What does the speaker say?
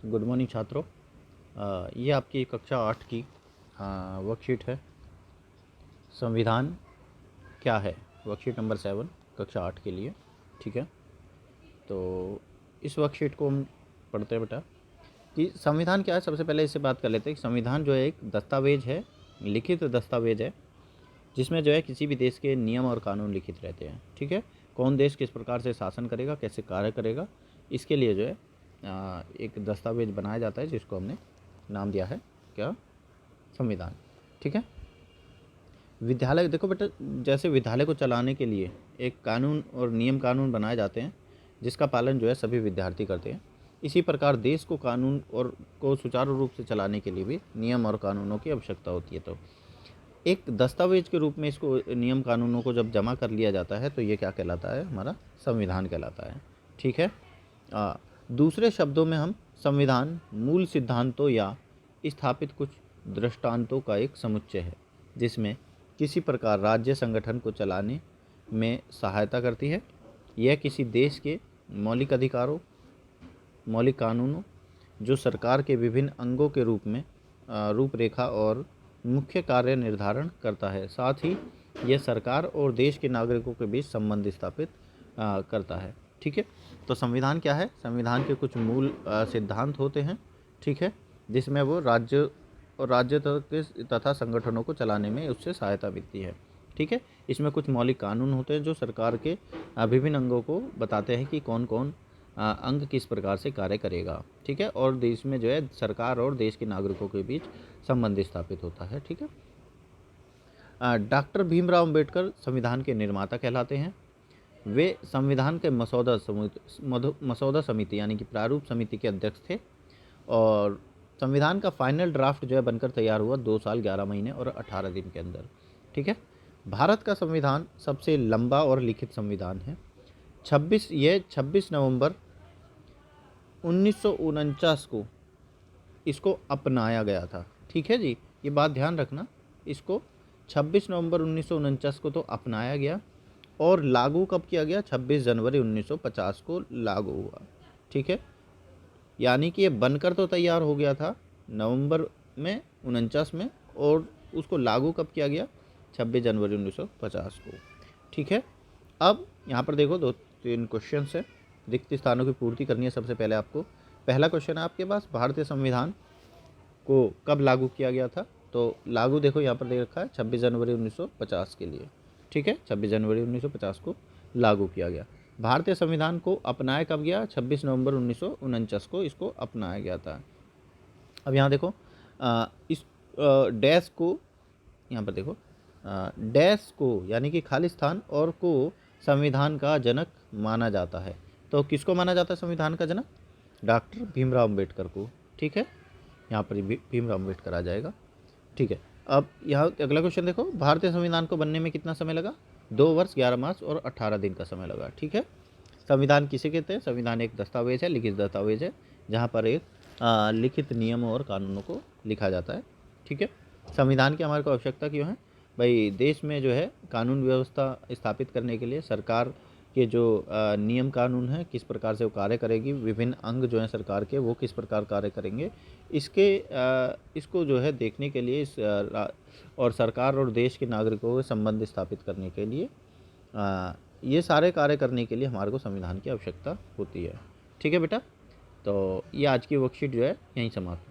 Good morning छात्रों। ये आपकी कक्षा 8 की वर्कशीट है। संविधान क्या है, वर्कशीट नंबर 7 कक्षा 8 के लिए। ठीक है, तो इस वर्कशीट को हम पढ़ते हैं बेटा कि संविधान क्या है। सबसे पहले इससे बात कर लेते हैं कि संविधान जो है एक दस्तावेज है, लिखित दस्तावेज है, जिसमें जो है किसी भी देश के नियम और कानून लिखित रहते हैं। ठीक है, कौन देश किस प्रकार से शासन करेगा, कैसे कार्य करेगा, इसके लिए जो है एक दस्तावेज बनाया जाता है, जिसको हमने नाम दिया है क्या, संविधान। ठीक है, विद्यालय देखो बेटा, जैसे विद्यालय को चलाने के लिए एक कानून और नियम कानून बनाए जाते हैं, जिसका पालन जो है सभी विद्यार्थी करते हैं। इसी प्रकार देश को कानून और को सुचारू रूप से चलाने के लिए भी नियम और कानूनों की आवश्यकता होती है। तो एक दस्तावेज के रूप में इसको, नियम कानूनों को जब जमा कर लिया जाता है, तो ये क्या कहलाता है, हमारा संविधान कहलाता है। ठीक है, दूसरे शब्दों में हम संविधान मूल सिद्धांतों या स्थापित कुछ दृष्टांतों का एक समुच्चय है, जिसमें किसी प्रकार राज्य संगठन को चलाने में सहायता करती है। यह किसी देश के मौलिक अधिकारों, मौलिक कानूनों, जो सरकार के विभिन्न अंगों के रूप में रूपरेखा और मुख्य कार्य निर्धारण करता है। साथ ही यह सरकार और देश के नागरिकों के बीच संबंध स्थापित करता है। ठीक है, तो संविधान क्या है, संविधान के कुछ मूल सिद्धांत होते हैं। ठीक है, जिसमें वो राज्य तथा संगठनों को चलाने में उससे सहायता मिलती है। ठीक है, इसमें कुछ मौलिक कानून होते हैं, जो सरकार के विभिन्न अंगों को बताते हैं कि कौन कौन अंग किस प्रकार से कार्य करेगा। ठीक है, और देश में जो है सरकार और देश के नागरिकों के बीच संबंध स्थापित होता है। ठीक है, डॉक्टर भीमराव अंबेडकर संविधान के निर्माता कहलाते हैं। वे संविधान के मसौदा समिति यानी कि प्रारूप समिति के अध्यक्ष थे, और संविधान का फाइनल ड्राफ्ट जो है बनकर तैयार हुआ 2 साल 11 महीने और 18 दिन के अंदर। ठीक है, भारत का संविधान सबसे लंबा और लिखित संविधान है। 26 नवंबर 1949 को इसको अपनाया गया था। ठीक है जी, ये बात ध्यान रखना, इसको 26 नवंबर 1949 को तो अपनाया गया, और लागू कब किया गया, 26 जनवरी 1950 को लागू हुआ। ठीक है, यानी कि ये बनकर तो तैयार हो गया था नवंबर में 49 में, और उसको लागू कब किया गया, 26 जनवरी 1950 को। ठीक है, अब यहाँ पर देखो 2-3 क्वेश्चन है, रिक्त स्थानों की पूर्ति करनी है। सबसे पहले आपको पहला क्वेश्चन है आपके पास, भारतीय संविधान को कब लागू किया गया था, तो लागू देखो यहाँ पर दे रखा है 26 जनवरी 1950 के लिए। ठीक है, 26 जनवरी 1950 को लागू किया गया। भारतीय संविधान को अपनाया कब गया, 26 नवंबर 1949 को इसको अपनाया गया था। अब यहाँ देखो इस डैश को, यहाँ पर देखो डैश को यानी कि खाली स्थान और को संविधान का जनक माना जाता है। तो किसको माना जाता है संविधान का जनक, डॉक्टर भीमराव अंबेडकर को। ठीक है, यहाँ पर भीमराव अंबेडकर आ जाएगा। ठीक है, अब यहाँ अगला क्वेश्चन देखो, भारतीय संविधान को बनने में कितना समय लगा, 2 वर्ष 11 मास और 18 दिन का समय लगा। ठीक है, संविधान किसे कहते हैं, संविधान एक दस्तावेज है, लिखित दस्तावेज है, जहाँ पर एक लिखित नियमों और कानूनों को लिखा जाता है। ठीक है, संविधान की हमारे को आवश्यकता क्यों है भाई, देश में जो है कानून व्यवस्था स्थापित करने के लिए सरकार के जो नियम कानून हैं किस प्रकार से वो कार्य करेगी, विभिन्न अंग जो हैं सरकार के वो किस प्रकार कार्य करेंगे, इसको जो है देखने के लिए और सरकार और देश के नागरिकों के संबंध स्थापित करने के लिए, ये सारे कार्य करने के लिए हमारे को संविधान की आवश्यकता होती है। ठीक है बेटा, तो ये आज की वर्कशीट जो है यहीं समाप्त।